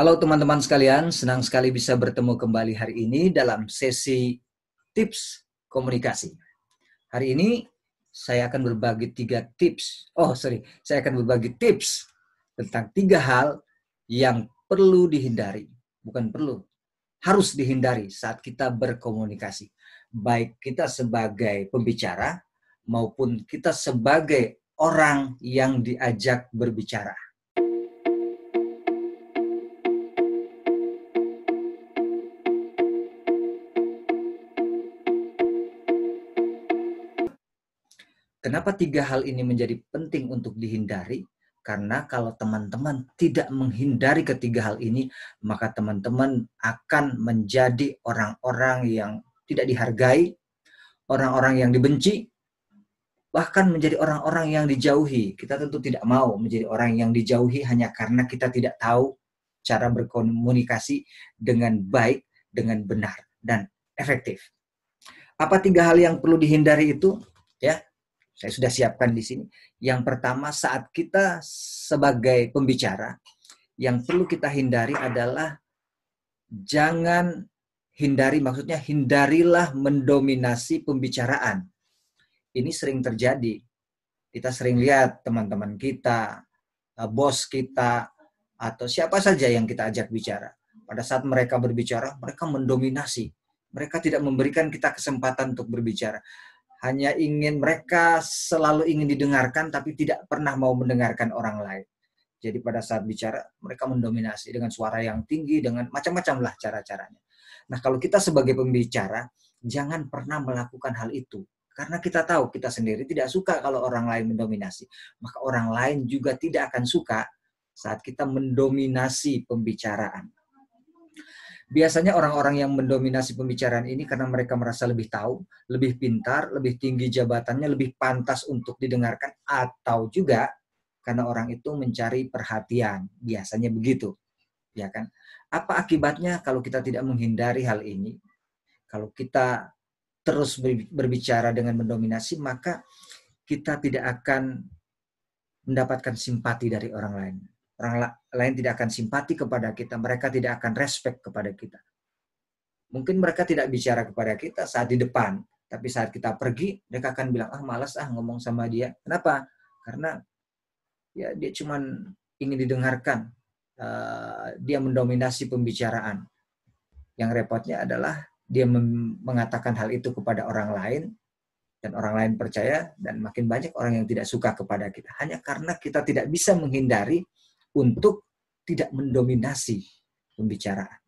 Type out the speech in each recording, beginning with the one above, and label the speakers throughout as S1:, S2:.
S1: Halo teman-teman sekalian, senang sekali bisa bertemu kembali hari ini dalam sesi tips komunikasi. Hari ini saya akan berbagi saya akan berbagi tips tentang 3 hal yang perlu dihindari. Bukan perlu, harus dihindari saat kita berkomunikasi. Baik kita sebagai pembicara maupun kita sebagai orang yang diajak berbicara. Kenapa 3 hal ini menjadi penting untuk dihindari? Karena kalau teman-teman tidak menghindari ketiga hal ini, maka teman-teman akan menjadi orang-orang yang tidak dihargai, orang-orang yang dibenci, bahkan menjadi orang-orang yang dijauhi. Kita tentu tidak mau menjadi orang yang dijauhi hanya karena kita tidak tahu cara berkomunikasi dengan baik, dengan benar, dan efektif. Apa 3 hal yang perlu dihindari itu? Ya, saya sudah siapkan di sini. Yang pertama, saat kita sebagai pembicara, yang perlu kita hindari adalah maksudnya hindarilah mendominasi pembicaraan. Ini sering terjadi. Kita sering lihat teman-teman kita, bos kita, atau siapa saja yang kita ajak bicara. Pada saat mereka berbicara, mereka mendominasi. Mereka tidak memberikan kita kesempatan untuk berbicara. Mereka selalu ingin didengarkan tapi tidak pernah mau mendengarkan orang lain. Jadi pada saat bicara mereka mendominasi dengan suara yang tinggi, dengan macam-macam lah cara-caranya. Nah, kalau kita sebagai pembicara jangan pernah melakukan hal itu. Karena kita tahu kita sendiri tidak suka kalau orang lain mendominasi. Maka orang lain juga tidak akan suka saat kita mendominasi pembicaraan. Biasanya orang-orang yang mendominasi pembicaraan ini karena mereka merasa lebih tahu, lebih pintar, lebih tinggi jabatannya, lebih pantas untuk didengarkan, atau juga karena orang itu mencari perhatian. Biasanya begitu, ya kan? Apa akibatnya kalau kita tidak menghindari hal ini? Kalau kita terus berbicara dengan mendominasi, maka kita tidak akan mendapatkan simpati dari orang lain. Orang lain tidak akan simpati kepada kita, mereka tidak akan respect kepada kita. Mungkin mereka tidak bicara kepada kita saat di depan, tapi saat kita pergi, mereka akan bilang, malas ngomong sama dia. Kenapa? Karena ya dia cuma ingin didengarkan. Dia mendominasi pembicaraan. Yang repotnya adalah dia mengatakan hal itu kepada orang lain, dan orang lain percaya, dan makin banyak orang yang tidak suka kepada kita. Hanya karena kita tidak bisa menghindari untuk tidak mendominasi pembicaraan.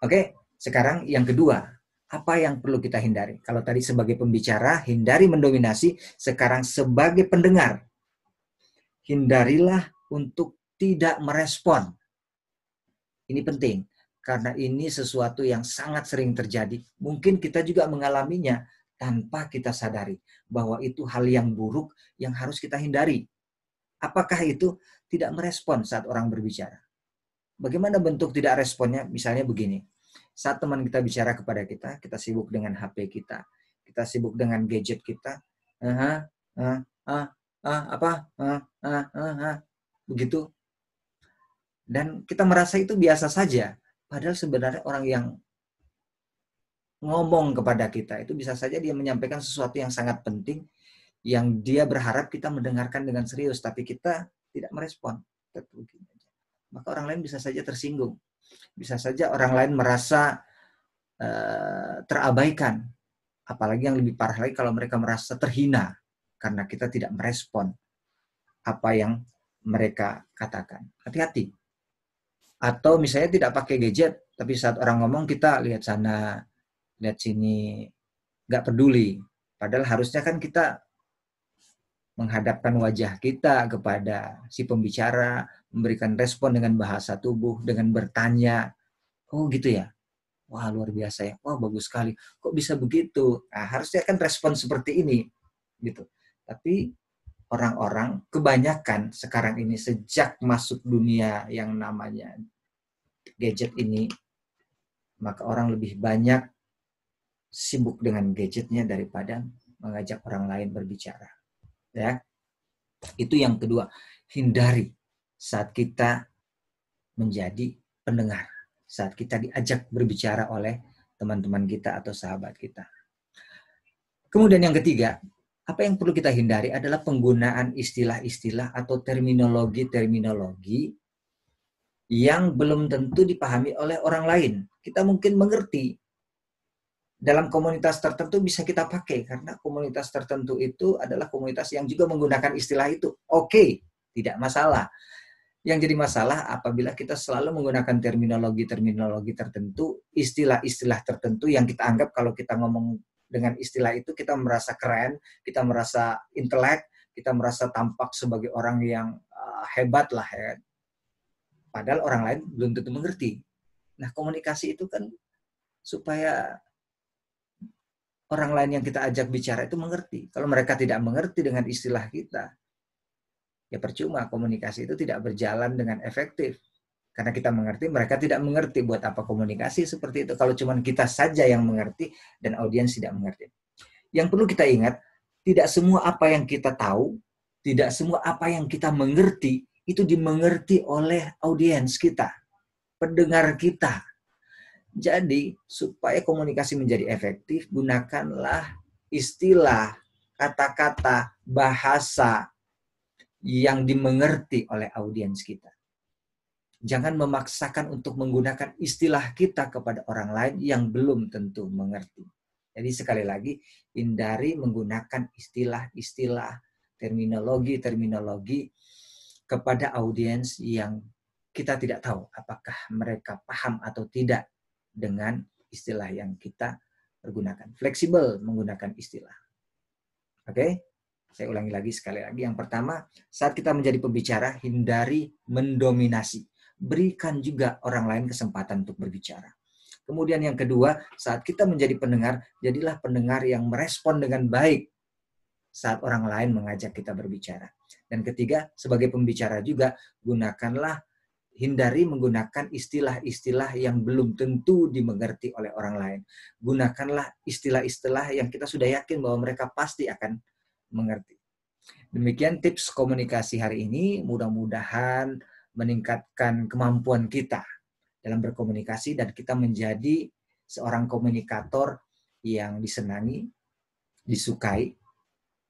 S1: Oke, sekarang yang kedua, apa yang perlu kita hindari? Kalau tadi sebagai pembicara, hindari mendominasi. Sekarang sebagai pendengar, hindarilah untuk tidak merespon. Ini penting, karena ini sesuatu yang sangat sering terjadi. Mungkin kita juga mengalaminya tanpa kita sadari bahwa itu hal yang buruk yang harus kita hindari. Apakah itu? Tidak merespon saat orang berbicara. Bagaimana bentuk tidak responnya? Misalnya begini, saat teman kita bicara kepada kita, kita sibuk dengan HP kita sibuk dengan gadget kita, begitu, dan kita merasa itu biasa saja, padahal sebenarnya orang yang ngomong kepada kita itu bisa saja dia menyampaikan sesuatu yang sangat penting, yang dia berharap kita mendengarkan dengan serius, tapi kita tidak merespon. Maka orang lain bisa saja tersinggung. Bisa saja orang lain merasa terabaikan. Apalagi yang lebih parah lagi kalau mereka merasa terhina karena kita tidak merespon apa yang mereka katakan. Hati-hati. Atau misalnya tidak pakai gadget, tapi saat orang ngomong kita lihat sana, lihat sini, nggak peduli. Padahal harusnya kan kita menghadapkan wajah kita kepada si pembicara, memberikan respon dengan bahasa tubuh, dengan bertanya, oh gitu ya, wah luar biasa ya, wah bagus sekali, kok bisa begitu? Nah, harusnya kan respon seperti ini, gitu. Tapi orang-orang kebanyakan sekarang ini sejak masuk dunia yang namanya gadget ini, maka orang lebih banyak sibuk dengan gadgetnya daripada mengajak orang lain berbicara. Ya, itu yang kedua, hindari saat kita menjadi pendengar saat kita diajak berbicara oleh teman-teman kita atau sahabat kita. Kemudian yang ketiga, apa yang perlu kita hindari adalah penggunaan istilah-istilah atau terminologi-terminologi yang belum tentu dipahami oleh orang lain. Kita mungkin mengerti, dalam komunitas tertentu bisa kita pakai, karena komunitas tertentu itu adalah komunitas yang juga menggunakan istilah itu. Oke, tidak masalah. Yang jadi masalah apabila kita selalu menggunakan terminologi-terminologi tertentu, istilah-istilah tertentu yang kita anggap kalau kita ngomong dengan istilah itu kita merasa keren, kita merasa intelek, kita merasa tampak sebagai orang yang hebat lah ya. Padahal orang lain belum tentu mengerti. Nah, komunikasi itu kan supaya orang lain yang kita ajak bicara itu mengerti. Kalau mereka tidak mengerti dengan istilah kita, ya percuma, komunikasi itu tidak berjalan dengan efektif. Karena kita mengerti, mereka tidak mengerti. Buat apa komunikasi seperti itu kalau cuma kita saja yang mengerti dan audiens tidak mengerti. Yang perlu kita ingat, tidak semua apa yang kita tahu, tidak semua apa yang kita mengerti, itu dimengerti oleh audiens kita, pendengar kita. Jadi, supaya komunikasi menjadi efektif, gunakanlah istilah, kata-kata, bahasa yang dimengerti oleh audiens kita. Jangan memaksakan untuk menggunakan istilah kita kepada orang lain yang belum tentu mengerti. Jadi sekali lagi, hindari menggunakan istilah-istilah, terminologi-terminologi kepada audiens yang kita tidak tahu apakah mereka paham atau tidak dengan istilah yang kita pergunakan. Fleksibel menggunakan istilah. Oke? Saya ulangi lagi sekali lagi. Yang pertama, saat kita menjadi pembicara, hindari mendominasi. Berikan juga orang lain kesempatan untuk berbicara. Kemudian yang kedua, saat kita menjadi pendengar, jadilah pendengar yang merespon dengan baik saat orang lain mengajak kita berbicara. Dan ketiga, sebagai pembicara juga, hindari menggunakan istilah-istilah yang belum tentu dimengerti oleh orang lain. Gunakanlah istilah-istilah yang kita sudah yakin bahwa mereka pasti akan mengerti. Demikian tips komunikasi hari ini. Mudah-mudahan meningkatkan kemampuan kita dalam berkomunikasi dan kita menjadi seorang komunikator yang disenangi, disukai,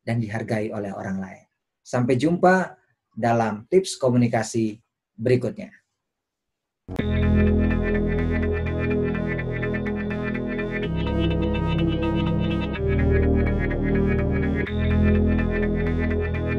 S1: dan dihargai oleh orang lain. Sampai jumpa dalam tips komunikasi berikutnya.